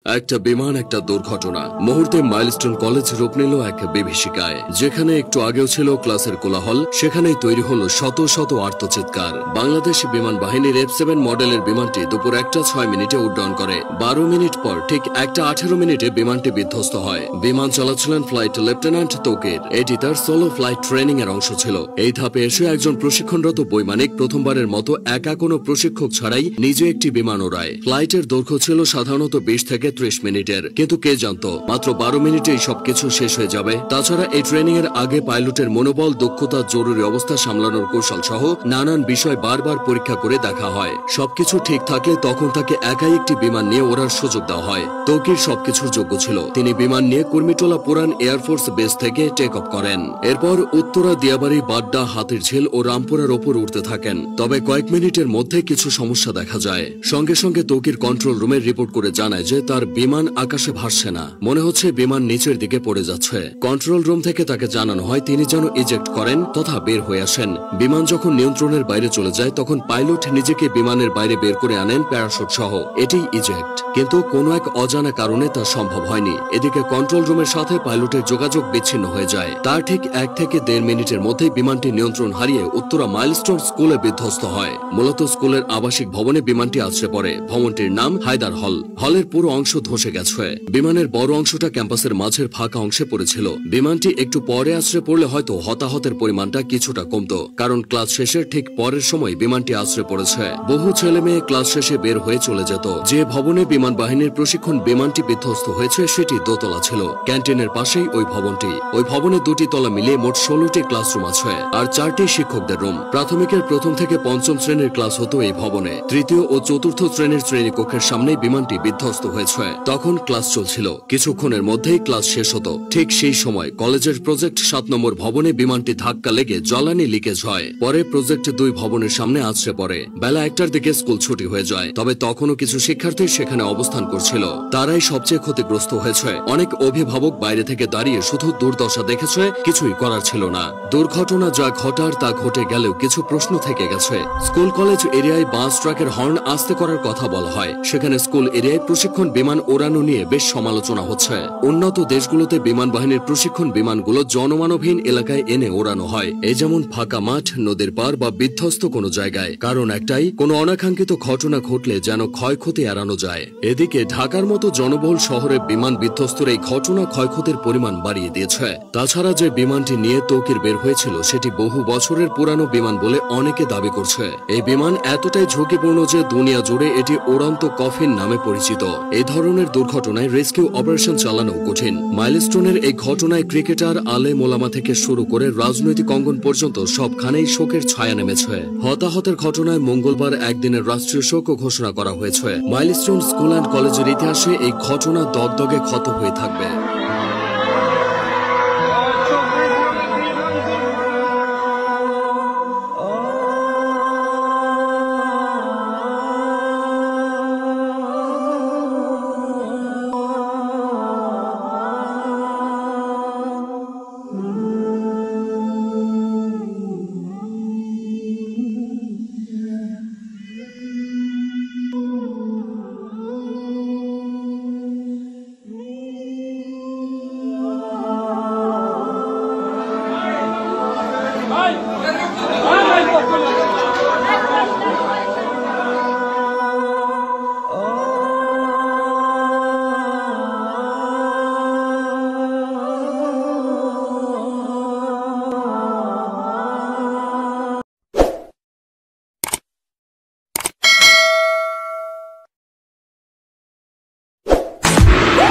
একটা বিমান একটা দুর্ঘটনা মুহূর্তে মাইলস্টোন কলেজ রূপ নিল এক বিভীষিকায়। যেখানে একটু আগেও ছিল ক্লাসের কোলাহল, সেখানেই তৈরি হলো শত শত আর্তচিৎকার। বাংলাদেশ বিমান বাহিনীর F7 মডেলের বিমানটি দুপুর 1:06 উড্ডয়ন করে। 12 মিনিট পর ঠিক 1:18 বিমানটি বিধ্বস্ত হয়। বিমান চালাচ্ছিলেন ফ্লাইট লেফটেন্যান্ট তৌকির। এটি তার সোলো ফ্লাইট ট্রেনিং এর অংশ ছিল। এই ধাপে এসে একজন প্রশিক্ষণরত বৈমানিক প্রথমবারের মতো একা কোনো প্রশিক্ষক ছাড়াই নিজে একটি বিমান ওড়ায়। ফ্লাইটের দৈর্ঘ্য ছিল সাধারণত 20 থেকে 30 মিনিটের, কিন্তু কে জানতো মাত্র 12 মিনিটেই সবকিছু শেষ হয়ে যাবে। তাছাড়া এই ট্রেনিং এর আগে পাইলটের মনোবল, দক্ষতা, জরুরি অবস্থা সামলানোর কৌশল সহ নানান বিষয় বারবার পরীক্ষা করে দেখা হয়। সবকিছু ঠিক থাকলে তখন তাকে একাই একটি বিমান নিয়ে ওড়ার সুযোগ দেওয়া হয়। তৌকির সবকিছুর যোগ্য ছিল। তিনি বিমান নিয়ে কুর্মিটোলা পুরান এয়ারফোর্স বেস থেকে টেক অফ করেন। এরপর উত্তরা, দিয়াবাড়ি, বাড্ডা, হাতিরঝিল ও রামপুরার ওপর উঠতে থাকেন। তবে কয়েক মিনিটের মধ্যে কিছু সমস্যা দেখা যায়। সঙ্গে সঙ্গে তৌকির কন্ট্রোল রুমে রিপোর্ট করে জানায় যে তার বিমান আকাশে ভাসছে না, মনে হচ্ছে বিমান নিচের দিকে পড়ে যাচ্ছে। কন্ট্রোল রুম থেকে তাকে জানানো হয় তিনি যেন ইজেক্ট করেন তথা বের হয়ে আসেন। বিমান যখন নিয়ন্ত্রণের বাইরে চলে যায় তখন পাইলট নিজেকে বিমানের বাইরে বের করে আনেন প্যারাশুট সহ। এটি ইজেক্ট, কিন্তু কোনো এক অজানা কারণে তা সম্ভব হয়নি। এদিকে কন্ট্রোল রুমের সাথে পাইলটের যোগাযোগ বিচ্ছিন্ন হয়ে যায়। তার ঠিক 1 থেকে 1.5 মিনিটের মধ্যেই বিমানটি নিয়ন্ত্রণ হারিয়ে উত্তরা মাইলস্টোন স্কুলে বিধ্বস্ত হয়। মূলত স্কুলের আবাসিক ভবনে বিমানটি আছড়ে পড়ে। ভবনটির নাম হায়দার হল। হলের পুরো অংশ ধসে গেছে। বিমানের বড় অংশটা ক্যাম্পাসের মাঝের ফাঁকা অংশে পড়েছিল। বিমানটি একটু পরে আছড়ে পড়লে হয়তো হতাহতের পরিমাণটা কিছুটা কমতো, কারণ ক্লাস শেষের ঠিক পরের সময় বিমানটি আছড়ে পড়েছে। বহু ছেলে মেয়ে ক্লাস শেষে বের হয়ে চলে যেত। যে ভবনে বিমান বাহিনীর প্রশিক্ষণ বিমানটি বিধ্বস্ত হয়েছে সেটি দোতলা ছিল। ক্যান্টিনের পাশেই ওই ভবনটি। ওই ভবনে 2টি তলা মিলিয়ে মোট 16টি ক্লাসরুম আছে আর 4টি শিক্ষকদের রুম। প্রাথমিকের 1ম থেকে 5ম শ্রেণীর ক্লাস হতো এই ভবনে। 3য় ও 4র্থ শ্রেণীর শ্রেণীকক্ষের সামনেই বিমানটি বিধ্বস্ত হয়েছে। তখন ক্লাস চলছিল। কিছুক্ষণের মধ্যেই ক্লাস শেষ হতো। ঠিক সেই সময় কলেজের প্রজেক্ট 7 নম্বর ভবনে বিমানটি ধাক্কা লেগে জ্বালানি লিকেজ হয়। পরে প্রজেক্ট 2 ভবনের সামনে আছড়ে পড়ে। বেলা 1টার দিকে স্কুল ছুটি হয়ে যায়। তবে তখনও কিছু শিক্ষার্থী সেখানে অবস্থান করছিল। তারাই সবচেয়ে ক্ষতিগ্রস্ত হয়েছে। অনেক অভিভাবক বাইরে থেকে দাঁড়িয়ে শুধু দুর্দশা দেখেছে, কিছুই করার ছিল না। দুর্ঘটনা যা ঘটার তা ঘটে গেলেও কিছু প্রশ্ন থেকে গেছে। স্কুল কলেজ এরিয়ায় বাস ট্রাকের হর্ন আস্তে করার কথা বলা হয়। সেখানে স্কুল এরিয়ায় প্রশিক্ষণ বিমান ওড়ানো নিয়ে বেশ সমালোচনা হচ্ছে। উন্নত দেশগুলোতে বিমান বাহিনীর প্রশিক্ষণ বিমানগুলো জনমানবহীন এলাকায় এনে ওড়ানো হয়, এই যেমন ফাঁকা মাঠ, নদীর পার বা বিধ্বস্ত কোনো জায়গায়। কারণ একটাই, কোনো অনাকাঙ্ক্ষিত ঘটনা ঘটলে যেন ক্ষয়ক্ষতি এড়ানো যায়। এদিকে ঢাকার মতো জনবহুল শহরে বিমান বিধ্বস্তের এই ঘটনা ক্ষয়ক্ষতির পরিমাণ বাড়িয়ে দিয়েছে। তাছাড়া যে বিমানটি নিয়ে তৌকির বের হয়েছিল সেটি বহু বছরের পুরানো বিমান বলে অনেকে দাবি করছে। এই বিমান এতটাই ঝুঁকিপূর্ণ যে দুনিয়া জুড়ে এটি উড়ন্ত কফিন নামে পরিচিত। এই ধরনের দুর্ঘটনায় রেস্কিউ অপারেশন চালানো কঠিন। মাইলস্টোনের এই ঘটনায় ক্রিকেটার, আলেম ওলামা থেকে শুরু করে রাজনৈতিক অঙ্গন পর্যন্ত সবখানেই শোকের ছায়া নেমেছে। হতাহতের ঘটনায় মঙ্গলবার একদিনের রাষ্ট্রীয় শোকও ঘোষণা করা হয়েছে। মাইলস্টোন স্কুল অ্যান্ড কলেজের ইতিহাসে এই ঘটনা দগদগে ক্ষত হয়ে থাকবে।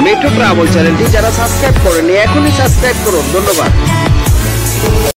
মেট্রো ট্রাভেল চ্যানেলটি যারা সাবস্ক্রাইব করেনি এখনই সাবস্ক্রাইব করুন। ধন্যবাদ।